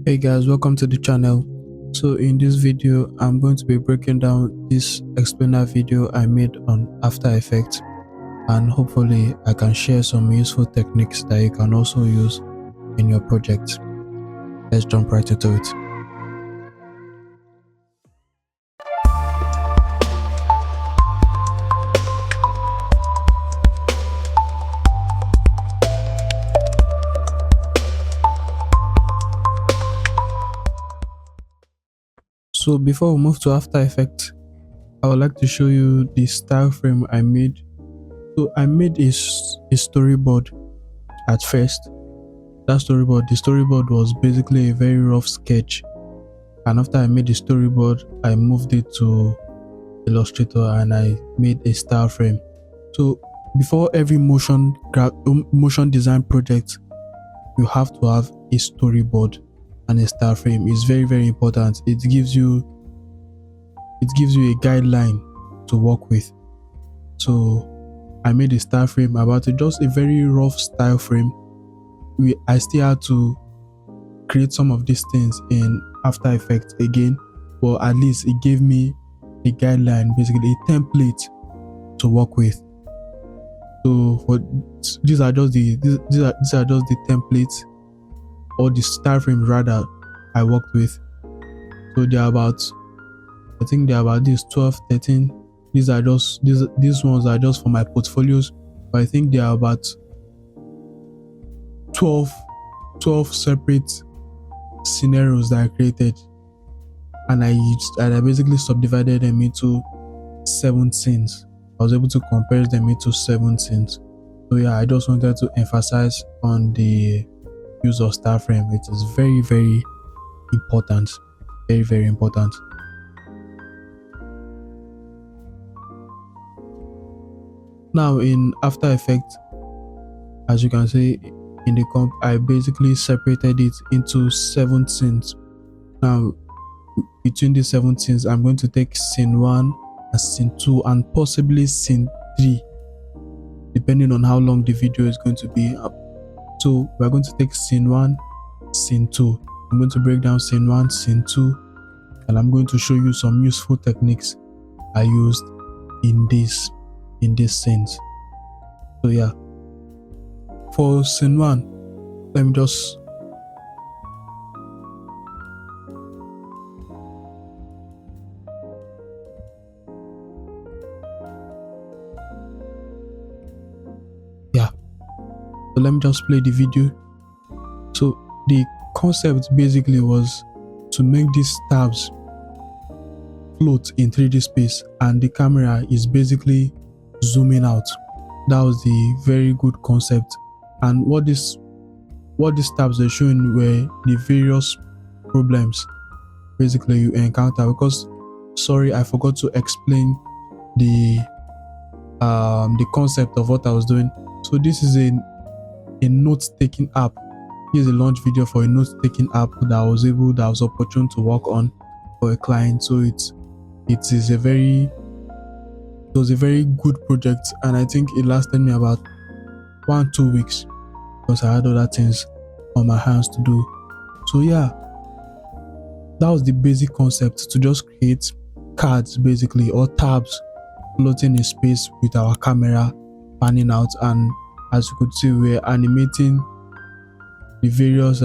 Hey guys, welcome to the channel. So in this video I'm going to be breaking down this explainer video I made on After Effects, and hopefully I can share some useful techniques that you can also use in your project. Let's jump right into it. So before we move to After Effects, I would like to show you the style frame I made. So I made a storyboard at first. The storyboard was basically a very rough sketch, and after I made the storyboard I moved it to Illustrator and I made a style frame. So before every motion design project, you have to have a storyboard and a style frame. It's very important. It gives you a guideline to work with. So I made a style frame about it, just a very rough style frame. I still had to create some of these things in After Effects again, but at least it gave me a guideline, basically a template to work with. So these are just the templates, or the style frames rather, I worked with. So they are about, I think they are about this 12, 13. These ones are just for my portfolios, but I think they are about 12 separate scenarios that I created, and I basically subdivided them into 7 scenes. I was able to compare them into 7 scenes. So yeah, I just wanted to emphasize on the use of style frame. It is very important, very important. Now in After Effects, as you can see in the comp, I basically separated it into 7 scenes. Now between these 7 scenes, I'm going to take scene 1 and scene 2 and possibly scene 3, depending on how long the video is going to be. So we're going to take scene 1, scene 2. I'm going to break down scene 1, scene 2, and I'm going to show you some useful techniques I used in these scenes. So yeah, for scene 1, let me just play the video. So the concept basically was to make these tabs float in 3D space, and the camera is basically zooming out. That was the very good concept. And what these tabs are showing were the various problems basically you encounter, because sorry, I forgot to explain the concept of what I was doing. So this is a note-taking app. Here's a launch video for a note-taking app that I was opportune to work on for a client. So it was a very good project, and I think it lasted me about 1-2 weeks because I had other things on my hands to do. So yeah, that was the basic concept, to just create cards basically, or tabs floating in space with our camera panning out, and as you could see, we're animating the various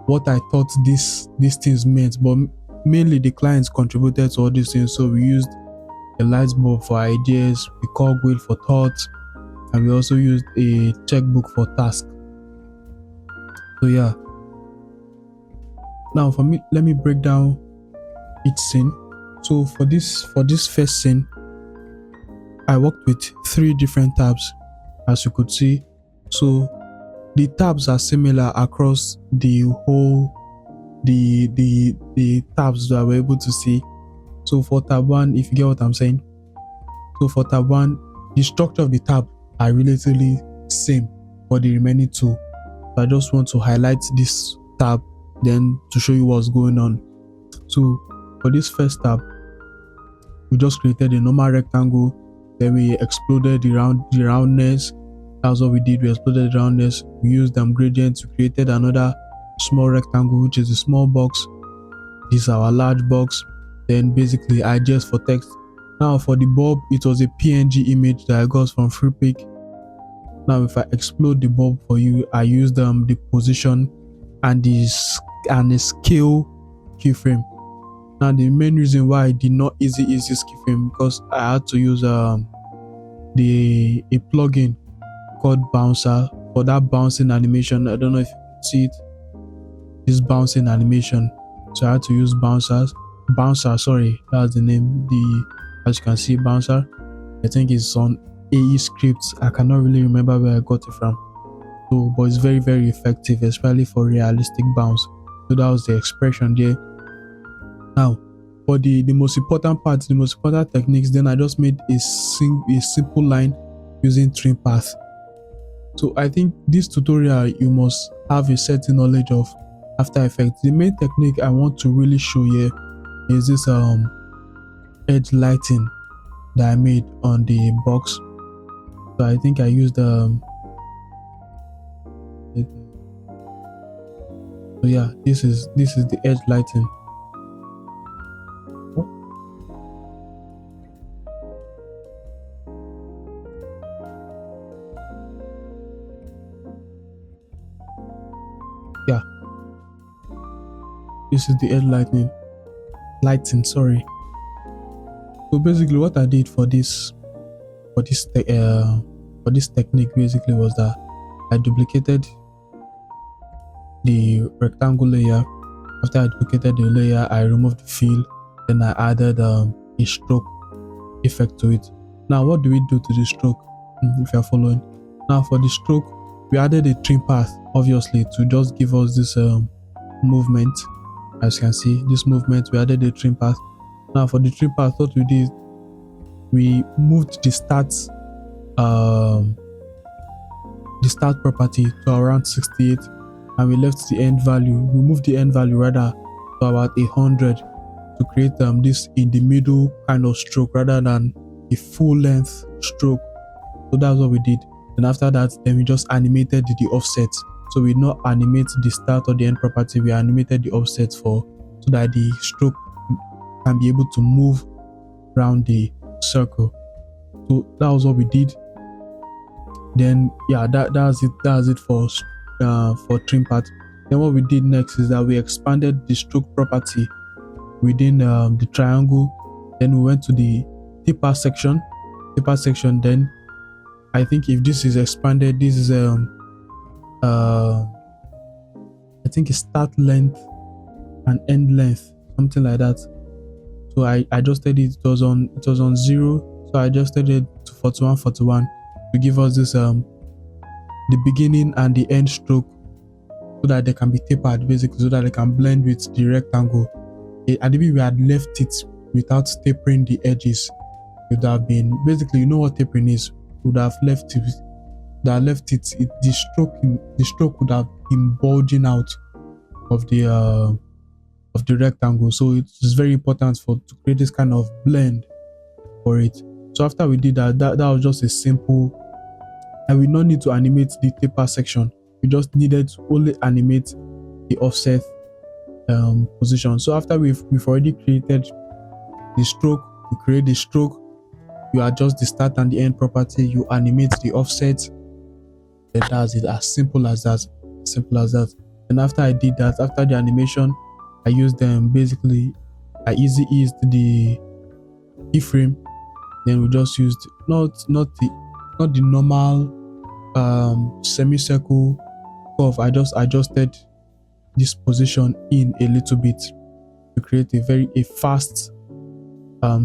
what I thought these things meant, but mainly the clients contributed to all these things. So we used a light bulb for ideas, we cogwheel for thoughts, and we also used a checkbook for tasks. So yeah, now for me, let me break down each scene. So for this first scene, I worked with 3 different tabs, as you could see. So the tabs are similar across the whole the tabs that we're able to see. So for tab 1, if you get what I'm saying, so for tab 1, the structure of the tab are relatively same for the remaining 2. So I just want to highlight this tab then to show you what's going on. So for this first tab, we just created a normal rectangle, then we exploded the roundness. That's what we did. We exploded the roundness. We used gradients. We created another small rectangle, which is the small box. This is our large box. Then basically adjust for text. Now for the bulb, it was a PNG image that I got from FreePic. Now if I explode the bulb for you, I used the position and the scale keyframe. Now the main reason why I did not use this keyframe because I had to use a plugin called Bouncer for that bouncing animation. I don't know if you can see it, this bouncing animation. So I had to use Bouncer, sorry, that's the name. As you can see, Bouncer, I think it's on AE scripts. I cannot really remember where I got it from. So, but it's very, very effective, especially for realistic bounce. So that was the expression there. Now, for the most important parts, the most important techniques, then I just made a simple line using trim path. So I think this tutorial, you must have a certain knowledge of After Effects. The main technique I want to really show here is this edge lighting that I made on the box. So I think I used so yeah, this is the edge lighting. Yeah, this is the edge lighting, sorry. So basically what I did for this technique basically was that I duplicated the rectangle layer. After I duplicated the layer, I removed the fill, then I added a stroke effect to it. Now what do we do to the stroke? If you are following, now for the stroke we added a trim path, obviously, to just give us this movement. As you can see, this movement, we added a trim path. Now for the trim path, what we did, we moved the start property to around 68, and we left the end value, we moved the end value rather to about 100 to create this in the middle kind of stroke rather than a full length stroke. So that's what we did. And after that, then we just animated the offset. So we not animate the start or the end property, we animated the offset so that the stroke can be able to move around the circle. So that was what we did. Then yeah, that's it for trim path. Then what we did next is that we expanded the stroke property within the triangle. Then we went to the taper section. Then I think if this is expanded, this is I think it's start length and end length, something like that. So I adjusted it. It was on 0, so I adjusted it to 41 to give us this the beginning and the end stroke, so that they can be tapered, basically, so that they can blend with the rectangle. And if we had left it without tapering the edges, it would have been, basically, you know what tapering is, would have left it, the stroke would have been bulging out of the rectangle. So it's very important to create this kind of blend for it. So after we did that was just a simple, and we don't need to animate the taper section. We just needed to only animate the offset position. So after we've already created the stroke, you create the stroke, you adjust the start and the end property, you animate the offset, and that's it. As simple as that. And after I did that, after the animation, I used them, basically I easy eased the keyframe. Then we just used not the normal semicircle curve. I just adjusted this position in a little bit to create a fast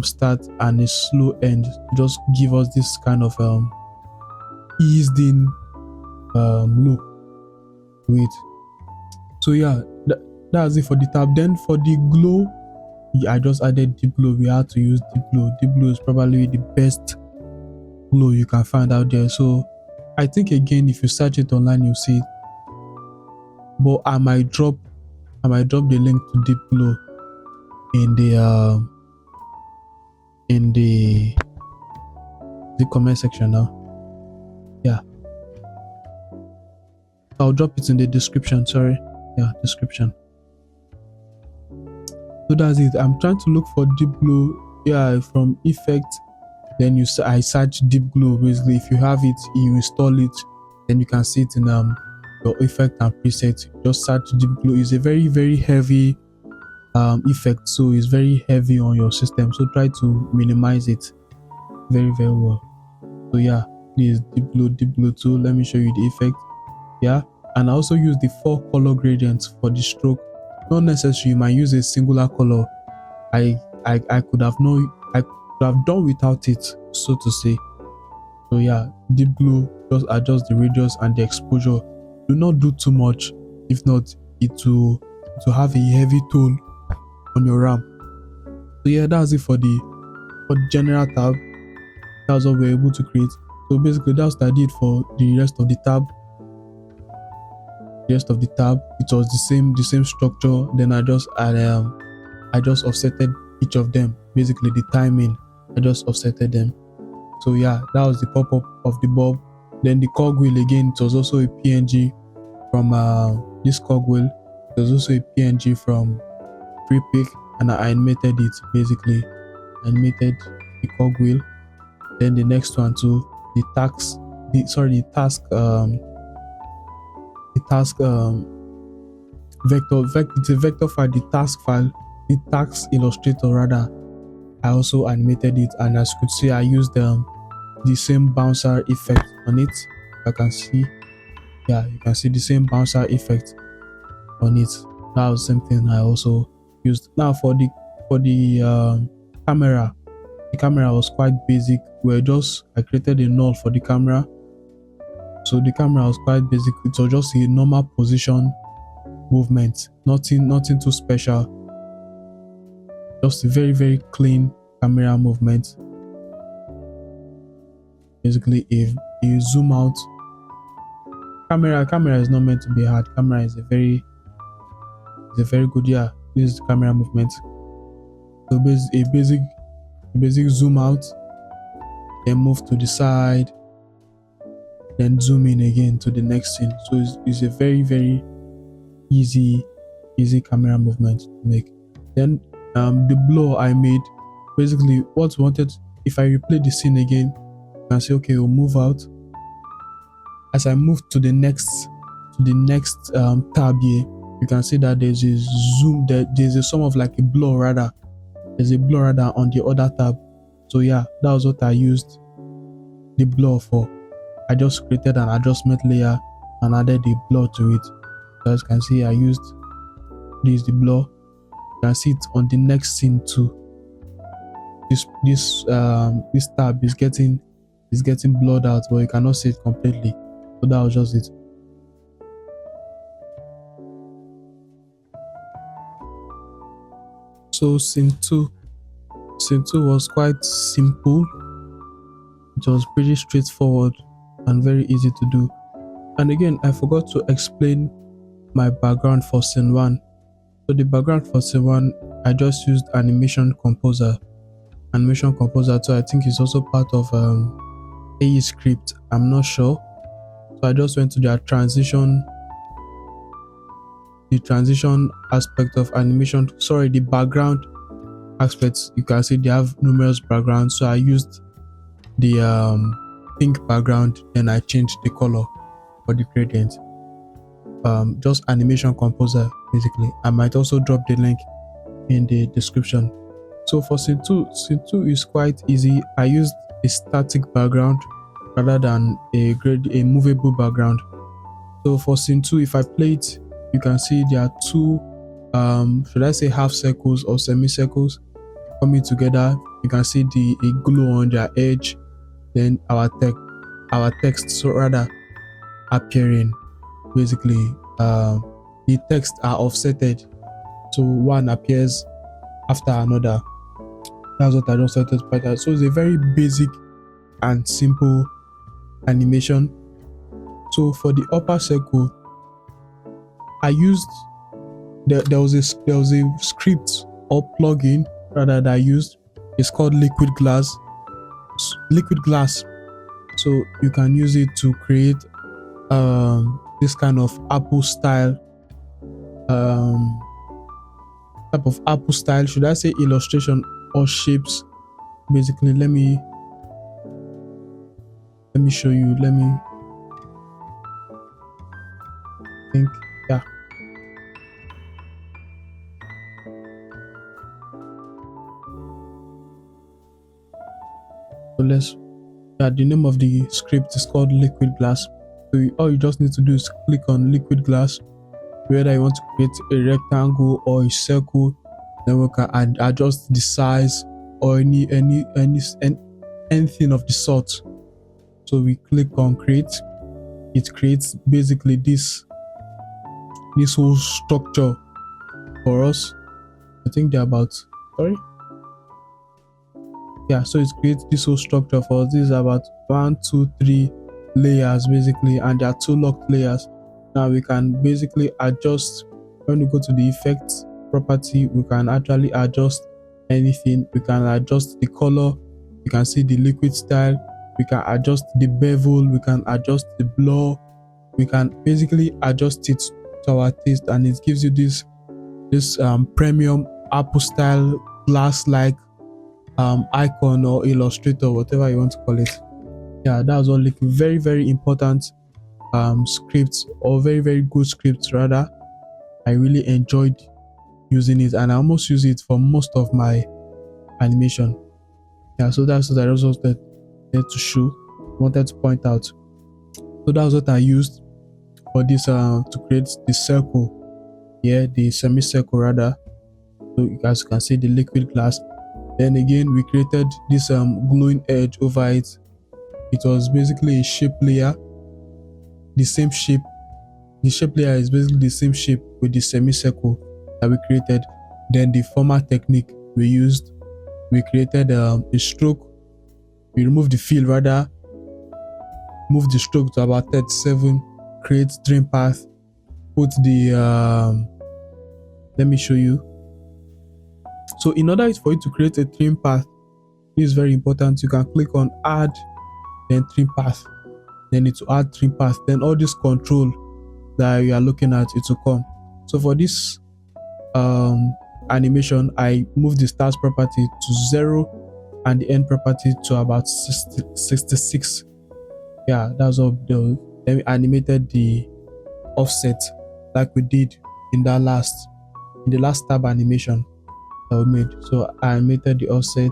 start and a slow end, just give us this kind of eased in look to it. So yeah, that's it for the tab. Then for the glow, I just added deep glow. We had to use deep glow. Deep glow is probably the best glow you can find out there. So I think, again, if you search it online, you'll see it. But I might drop the link to deep glow in the comment section now. Yeah, I'll drop it in the description. Sorry. description. So that's it. I'm trying to look for deep glow. Yeah, from effect. Then I search deep glow. Basically, if you have it, you install it, then you can see it in your effect and preset. Just search deep glow. It's a very very heavy effect, so it's very heavy on your system. So try to minimize it very very well. So yeah, please deep glow too. Let me show you the effect. Yeah, and I also use the 4 color gradients for the stroke. Not necessary, you might use a singular color. I could have done without it, so to say. So yeah, deep glow, just adjust the radius and the exposure. Do not do too much, if not it will have a heavy toll on your RAM. So yeah, that's it for the general tab. That's what we're able to create. So basically that's what I did for the rest of the tab. It was the same structure. Then I just offsetted each of them. Basically the timing, I just offsetted them. So yeah, that was the pop-up of the bulb. Then the cogwheel again, it was also a PNG from this cogwheel. It was also a PNG from FreePic, and I animated it. Basically animated the cogwheel. Then the next one too, the task vector, it's a vector file. The task file, the task illustrator rather, I also animated it, and as you could see, I used the same bouncer effect on it. I can see, yeah, you can see the same bouncer effect on it. That was the same thing I also used. Now for the camera, the camera was quite basic. I created a null for the camera. So the camera was quite basic. It was just a normal position movement, nothing too special. Just a very very clean camera movement. Basically, if you zoom out, camera is not meant to be hard. Camera is a very good, yeah. This is the camera movement. So a basic zoom out, then move to the side, then zoom in again to the next scene. So it's a very very easy camera movement to make. Then the blur I made, basically what we wanted, if I replay the scene again, you can say okay, we'll move out. As I move to the next tab here, you can see that there's a zoom, there's a sum of like a blur rather. There's a blur rather on the other tab. So yeah, that was what I used the blur for. I just created an adjustment layer and added the blur to it. So as you can see, I used the blur. You can see it on the next scene too. This tab is getting blurred out, but you cannot see it completely. So that was just it. So scene 2 was quite simple. It was pretty straightforward and very easy to do. And again, I forgot to explain my background for scene 1. So the background for scene 1, I just used animation composer. So I think it's also part of AE script, I'm not sure. So I just went to the transition aspect of animation, the background aspects. You can see they have numerous backgrounds, so I used the pink background, then I changed the color for the gradient. Just animation composer basically. I might also drop the link in the description. So for scene 2 is quite easy. I used a static background rather than a movable background. So for scene 2, if I play it, you can see there are two should I say half circles or semicircles coming together. You can see a glow on their edge, then our text so rather appearing. Basically the text are offsetted, so one appears after another. That's what I just started to. So it's a very basic and simple animation. So for the upper circle, I used there was a script or plugin rather that I used. It's called Liquid Glass. So you can use it to create this kind of Apple style um type of apple style, should I say illustration or shapes. Basically, let me show you. Let me think. Yeah, so let's, yeah, the name of the script is called liquid glass. So all you just need to do is click on liquid glass, whether you want to create a rectangle or a circle. Then we can adjust the size or anything of the sort. So we click on create. It creates basically this whole structure for us. I think they're about, sorry, yeah, so it creates this whole structure for us. This is about 1 2 3 layers basically, and there are 2 locked layers. Now we can basically adjust. When we go to the effects property, we can actually adjust anything. We can adjust the color, you can see the liquid style, we can adjust the bevel, we can adjust the blur, we can basically adjust it to our taste, and it gives you this premium apple style glass like icon or illustrator, whatever you want to call it. Yeah, that was all. Like very very important scripts, or very very good scripts rather. I really enjoyed using it, and I almost use it for most of my animation. Yeah, so that's what I also wanted to point out. So that's what I used for this to create the circle. Yeah, the semicircle rather. So you guys can see the liquid glass. Then again, we created this glowing edge over it. It was basically a shape layer, the same shape. The shape layer is basically the same shape with the semicircle that we created. Then the format technique we used, we created a stroke. We removed the fill rather, move the stroke to about 37, create trim path, put the let me show you. So in order for you to create a trim path, this is very important. You can click on add, then trim path, then it will add trim path, then all this control that you are looking at, it will come. So for this animation, I move the start property to 0 and the end property to about 66. Yeah, that's all. Then we animated the offset like we did in the last tab animation that we made. So I animated the offset.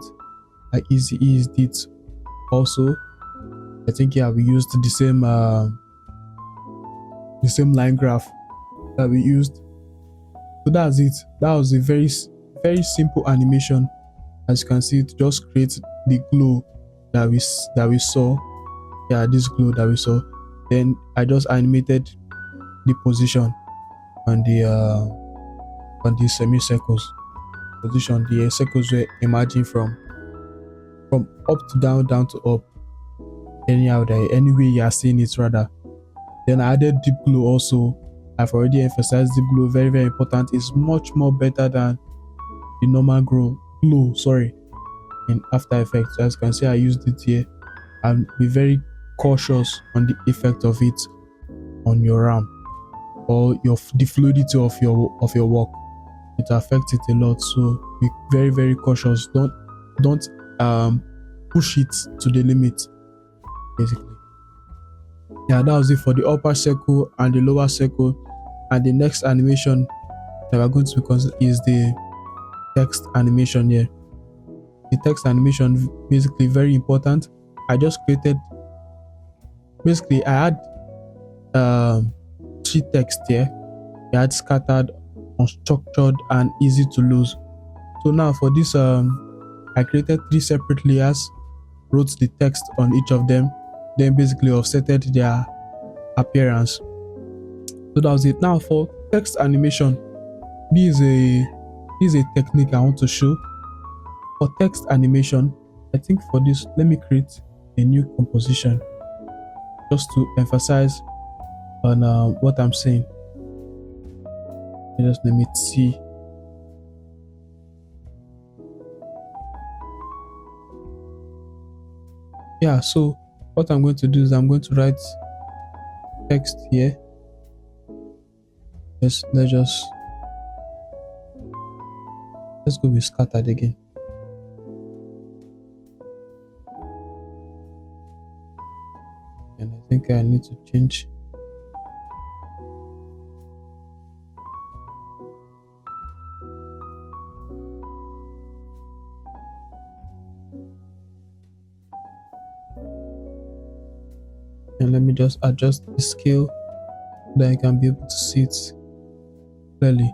I eased it also. I think, yeah, we used the same line graph that we used. So that's it. That was a very very simple animation. As you can see, it just creates the glow that we saw. Yeah, this glow that we saw. Then I just animated the position on the semicircles. Position, the circles were emerging from up to down to up. Anyhow, any way you are seeing it rather. Then I added deep glow also. I've already emphasized deep glow, very very important. It's much more better than the normal glow, sorry, in After Effects. So as you can see, I used it here, and be very cautious on the effect of it on your RAM or the fluidity of your work. It affects it a lot, so be very very cautious. Don't push it to the limit basically. Yeah, that was it for the upper circle and the lower circle. And the next animation that we're going to consider is the text animation here. The text animation, basically very important. I just created, basically I had three text here. I had scattered, unstructured, and easy to lose. So now for this I created 3 separate layers, wrote the text on each of them, then basically offsetted their appearance. So that was it. Now for text animation, this is a technique I want to show. For text animation, I think for this, let me create a new composition just to emphasize on what I'm saying. Just let me see. Yeah, so what I'm going to do is I'm going to write text here. Let's just Let's go with scattered again. And I think I need to change. And let me just adjust the scale so that I can be able to see it clearly.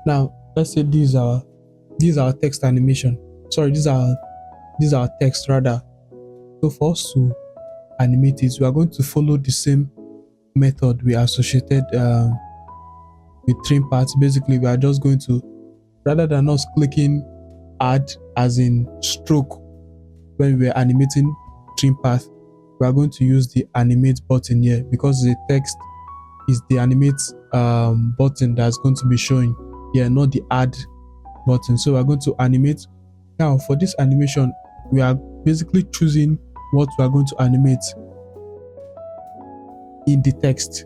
Now, let's say these are text animation. Sorry, these are text rather. So for us to animate it, we are going to follow the same method we associated with trim paths. Basically, we are just going to, rather than us clicking add as in stroke when we're animating trim path, we are going to use the animate button here, because the text is the animate button that's going to be showing here, not the add button. So we're going to animate. Now for this animation, we are basically choosing what we are going to animate in the text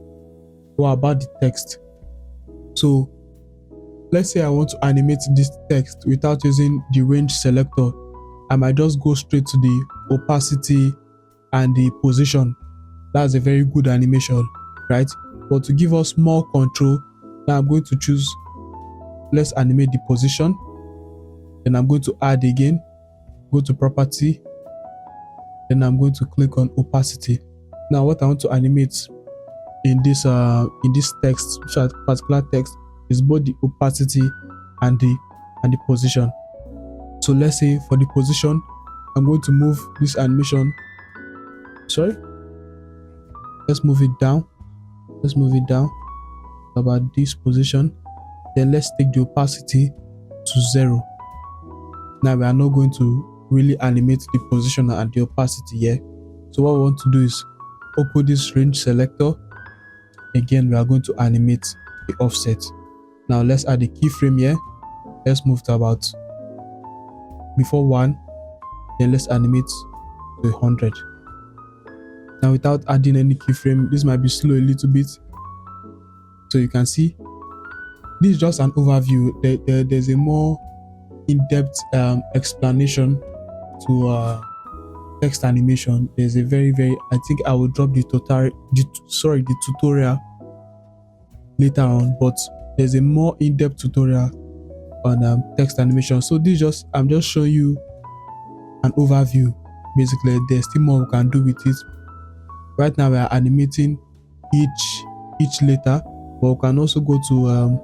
or about the text. So let's say I want to animate this text without using the range selector. I might just go straight to the opacity and the position. That's a very good animation, right? But to give us more control, now I'm going to choose, let's animate the position. Then I'm going to add again, go to property. Then I'm going to click on opacity. Now what I want to animate in this text, particular text, is both the opacity and the position. So let's say for the position, I'm going to move this animation. Sorry, let's move it down. Let's move it down about this position. Then let's take the opacity to 0. Now we are not going to really animate the position and the opacity here. So what we want to do is open this range selector. Again, we are going to animate the offset. Now let's add a keyframe here. Let's move to about before 1. Then let's animate to 100. Now without adding any keyframe, this might be slow a little bit. So you can see this is just an overview. There's a more in-depth explanation to text animation. There's a very I think I will drop the tutorial later on, but there's a more in-depth tutorial on text animation. So I'm just showing you an overview. Basically, there's still more we can do with it. Right now we are animating each letter, but we can also go to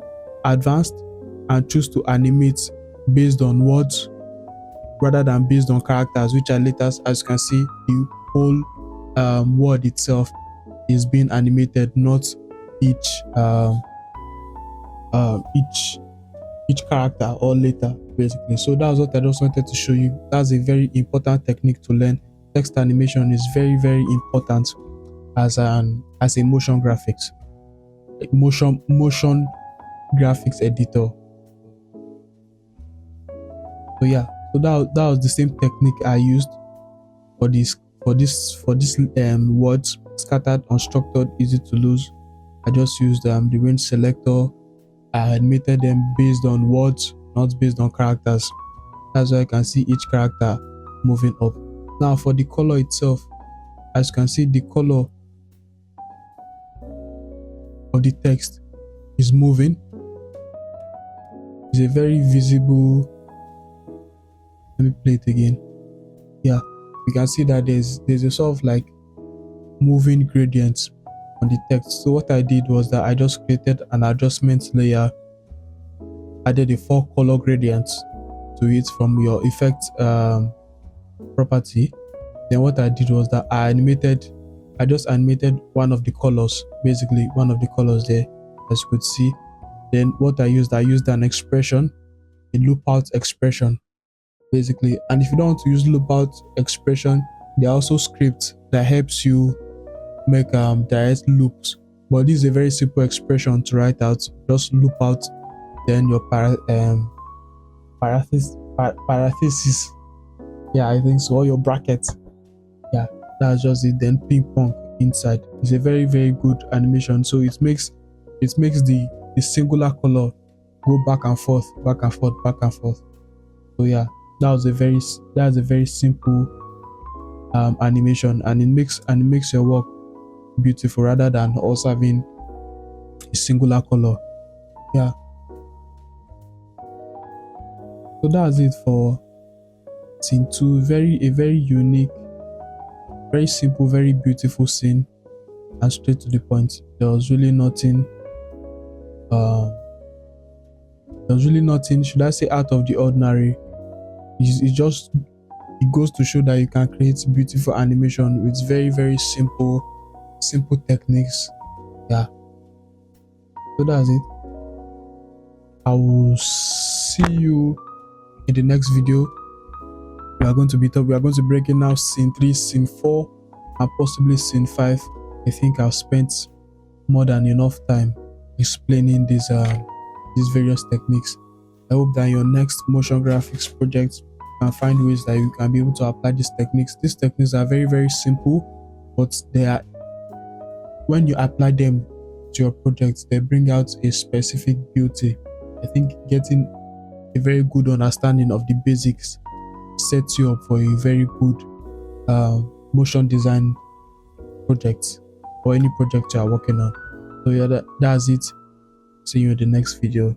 advanced and choose to animate based on words rather than based on characters, which are letters. As you can see, the whole word itself is being animated, not each character or letter, basically. So that's what I just wanted to show you. That's a very important technique to learn. Text animation is very important as a motion graphics editor. So yeah, so that was the same technique I used for this words: scattered, unstructured, easy to lose. I just used the range selector. I animated them based on words, not based on characters. That's why I can see each character moving up. Now for the color itself, as you can see, the color of the text is moving. It's a very visible. Let me play it again. Yeah, you can see that there's a sort of like moving gradients on the text. So what I did was that I just created an adjustment layer, added a 4 color gradients to it from your effect property. Then what I did was that I just animated one of the colors, basically one of the colors there, as you could see. Then what I used an expression, a loop out expression, basically. And if you don't want to use loop out expression, there are also scripts that helps you make direct loops. But this is a very simple expression to write out. Just loop out, then your parenthesis. Yeah, I think so. Or your brackets. Yeah, that's just it. Then ping pong inside. It's a very good animation. So it makes the singular color go back and forth. So yeah, that's a very simple animation, and it makes your work beautiful rather than also having a singular color. Yeah, so that's it for scene 2. A very unique, very simple, very beautiful scene, and straight to the point. uh there was really nothing, should I say, out of the ordinary. It just, it goes to show that you can create beautiful animation with very very simple techniques. Yeah, so that's it. I will see you in the next video. We are going to break in now scene 3, scene 4, and possibly scene 5. I think I've spent more than enough time explaining these various techniques. I hope that in your next motion graphics project you can find ways that you can be able to apply these techniques. These techniques are very very simple, but they are, when you apply them to your project, they bring out a specific beauty. I think getting a very good understanding of the basics sets you up for a very good motion design project, or any project you are working on. So yeah, that's it. See you in the next video.